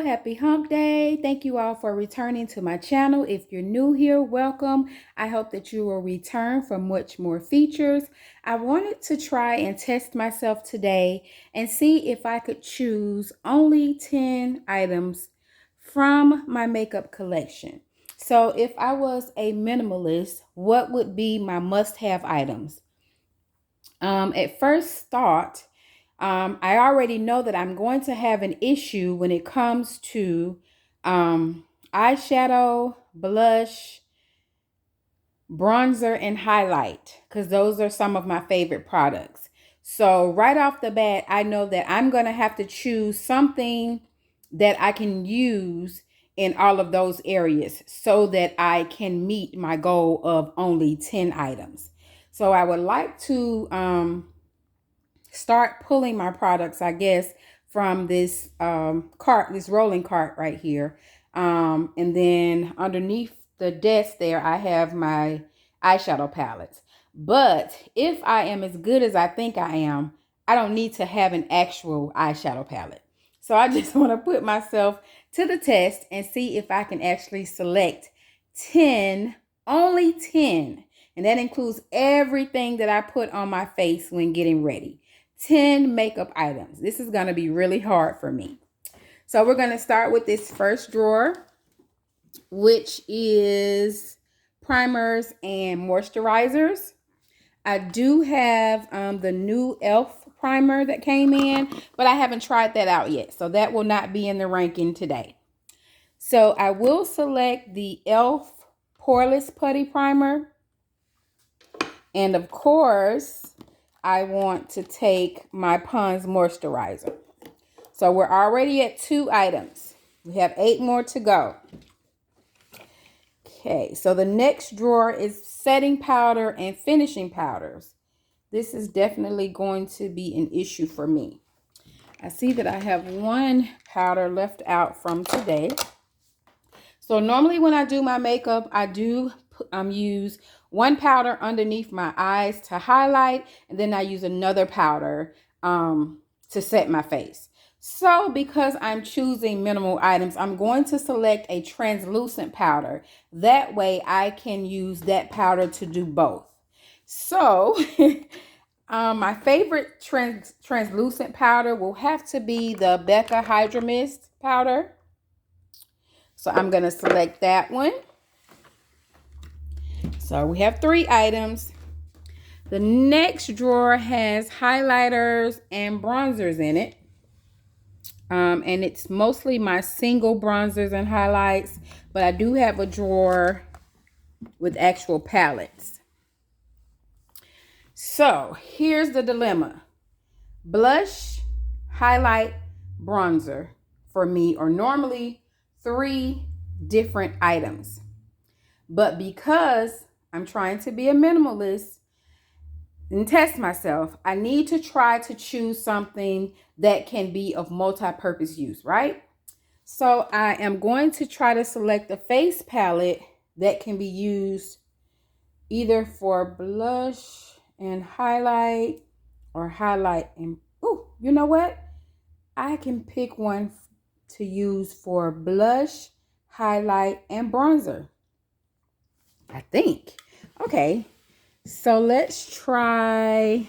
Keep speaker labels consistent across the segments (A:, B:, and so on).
A: happy hump day. Thank you all for returning to my channel. If you're new here, welcome. I hope that you will return for much more features. I wanted to try and test myself today and see if I could choose only 10 items from my makeup collection. So if I was a minimalist, what would be my must-have items? At first thought, I already know that I'm going to have an issue when it comes to eyeshadow, blush, bronzer, and highlight, because those are some of my favorite products. So right off the bat, I know that I'm going to have to choose something that I can use in all of those areas so that I can meet my goal of only 10 items. So I would like to start pulling my products, I guess, from this cart, this rolling cart right here. And then underneath the desk there, I have my eyeshadow palettes. But if I am as good as I think I am, I don't need to have an actual eyeshadow palette. So I just want to put myself to the test and see if I can actually select 10, only 10. And that includes everything that I put on my face when getting ready. 10 makeup items. This is going to be really hard for me. So we're going to start with this first drawer, which is primers and moisturizers. I do have the new e.l.f. primer that came in, but I haven't tried that out yet. So that will not be in the ranking today. So I will select the e.l.f. Poreless Putty Primer. And of course, I want to take my Pond's moisturizer. So we're already at 2 items. We have 8 more to go. Okay, so the next drawer is setting powder and finishing powders. This is definitely going to be an issue for me. I see that I have one powder left out from today. So normally when I do my makeup, I do use one powder underneath my eyes to highlight, and then I use another powder to set my face. So because I'm choosing minimal items, I'm going to select a translucent powder. That way I can use that powder to do both. So my favorite translucent powder will have to be the Becca Hydra Mist powder. So I'm going to select that one. So we have 3 items. The next drawer has highlighters and bronzers in it. And it's mostly my single bronzers and highlights, but I do have a drawer with actual palettes. So here's the dilemma. Blush, highlight, bronzer for me are normally 3 different items. But because I'm trying to be a minimalist and test myself, I need to try to choose something that can be of multi-purpose use, right? So I am going to try to select a face palette that can be used either for blush and highlight or highlight and, oh, you know what? I can pick one to use for blush, highlight, and bronzer, I think. Okay, so let's try,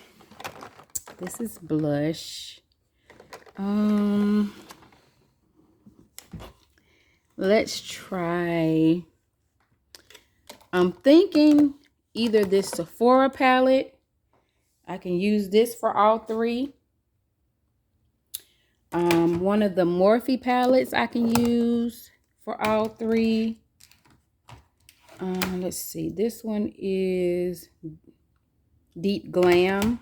A: this is blush. Let's try, I'm thinking either this Sephora palette. I can use this for all 3. One of the Morphe palettes I can use for all 3. Let's see, this one is Deep Glam.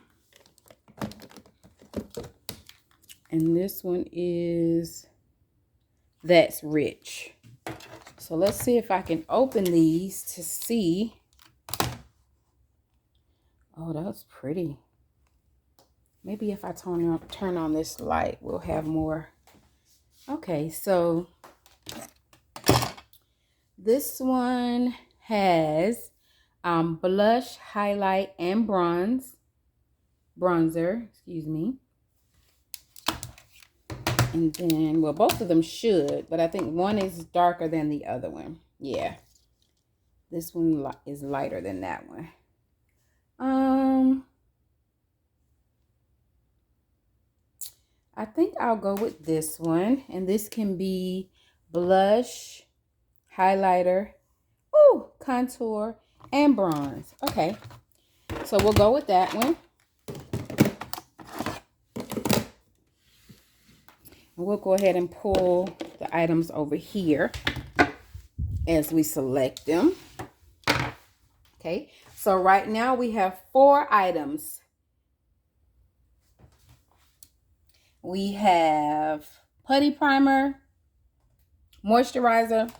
A: And this one is That's Rich. So let's see if I can open these to see. Oh, that's pretty. Maybe if I turn on this light, we'll have more. Okay, so this one has blush, highlight, and bronzer, excuse me. And then, well, both of them should, but I think one is darker than the other one. Yeah. This one is lighter than that one. I think I'll go with this one. And this can be blush, highlighter, contour, and bronze. Okay. So we'll go with that one. And we'll go ahead and pull the items over here as we select them. Okay, so right now we have 4 items. We have putty primer, moisturizer,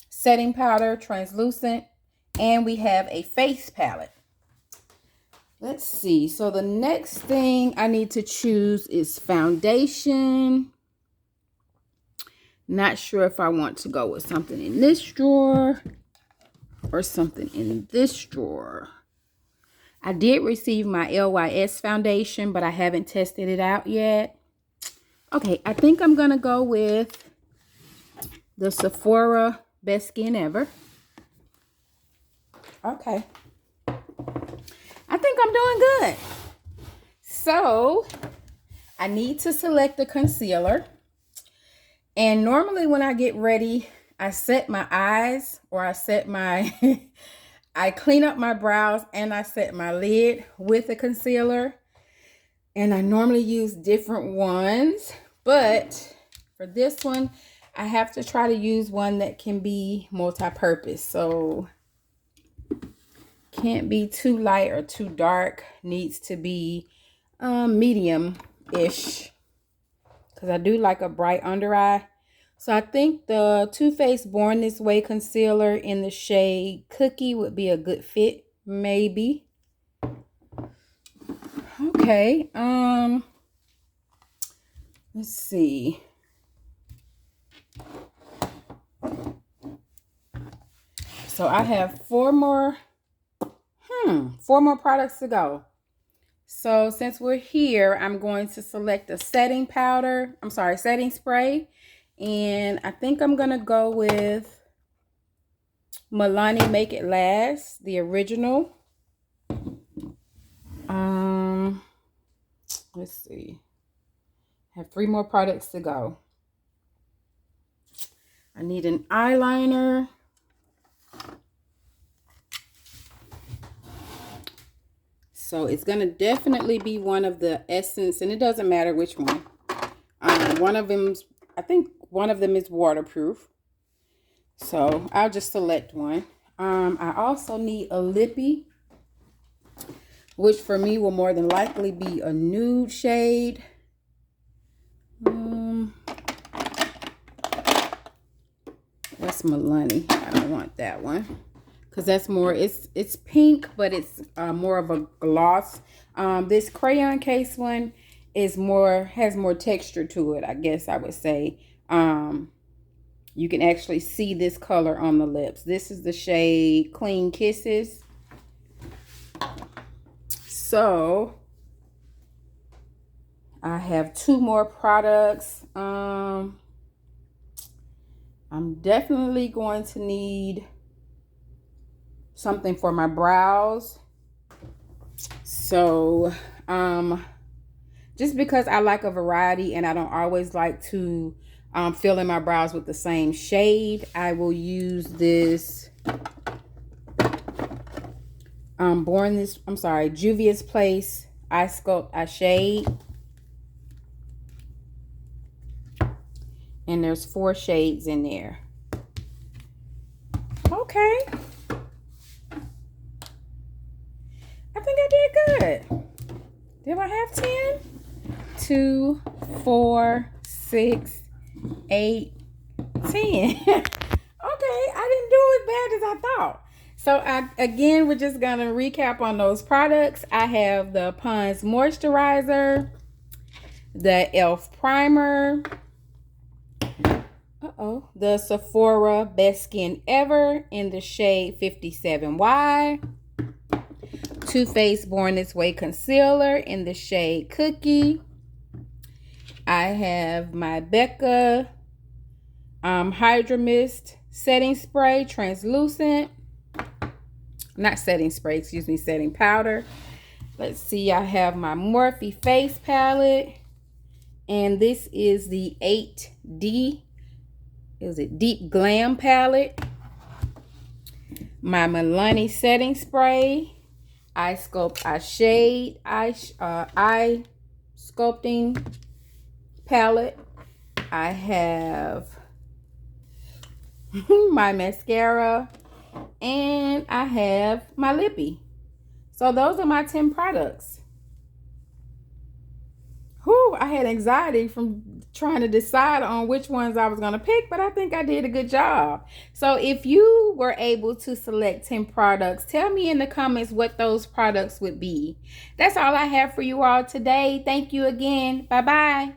A: setting powder, translucent, and we have a face palette. Let's see. So the next thing I need to choose is foundation. Not sure if I want to go with something in this drawer or something in this drawer. I did receive my LYS foundation, but I haven't tested it out yet. Okay, I think I'm going to go with the Sephora Best Skin Ever. Okay. I think I'm doing good. So, I need to select the concealer. And normally when I get ready, I set my eyes or I set my, I clean up my brows and I set my lid with a concealer. And I normally use different ones, but for this one, I have to try to use one that can be multi-purpose. So can't be too light or too dark, needs to be medium-ish, because I do like a bright under eye. So I think the Too Faced Born This Way concealer in the shade Cookie would be a good fit, maybe. Okay, let's see. So I have 4 more products to go. So since we're here, I'm going to select a setting spray. And I think I'm going to go with Milani Make It Last, the original. Let's see. I have 3 more products to go. I need an eyeliner. So it's going to definitely be one of the Essence, and it doesn't matter which one. I think one of them is waterproof. So I'll just select one. I also need a lippy, which for me will more than likely be a nude shade. That's Milani. I don't want that one, because that's more, it's pink, but it's more of a gloss. This crayon case one has more texture to it, I guess I would say. You can actually see this color on the lips. This is the shade Clean Kisses. So I have 2 more products. I'm definitely going to need something for my brows. So just because I like a variety and I don't always like to fill in my brows with the same shade, I will use this Juvia's Place Eye Sculpt Eye Shade. And there's 4 shades in there. Okay. I think I did good. Did I have 10? 2, 4, 6, 8, 10. Okay, I didn't do as bad as I thought. So again, we're just going to recap on those products. I have the Pond's Moisturizer, the e.l.f. Primer, the Sephora Best Skin Ever in the shade 57Y, Too Faced Born This Way Concealer in the shade Cookie, I have my Becca Hydra Mist setting spray, translucent. Not setting spray, excuse me, setting powder. Let's see, I have my Morphe face palette. And this is the 8D, is it Deep Glam palette. My Milani setting spray. Eye sculpting palette. I have my mascara, and I have my lippy. So those are my 10 products. Whew, I had anxiety from trying to decide on which ones I was going to pick, but I think I did a good job. So if you were able to select 10 products, tell me in the comments what those products would be. That's all I have for you all today. Thank you again. Bye-bye.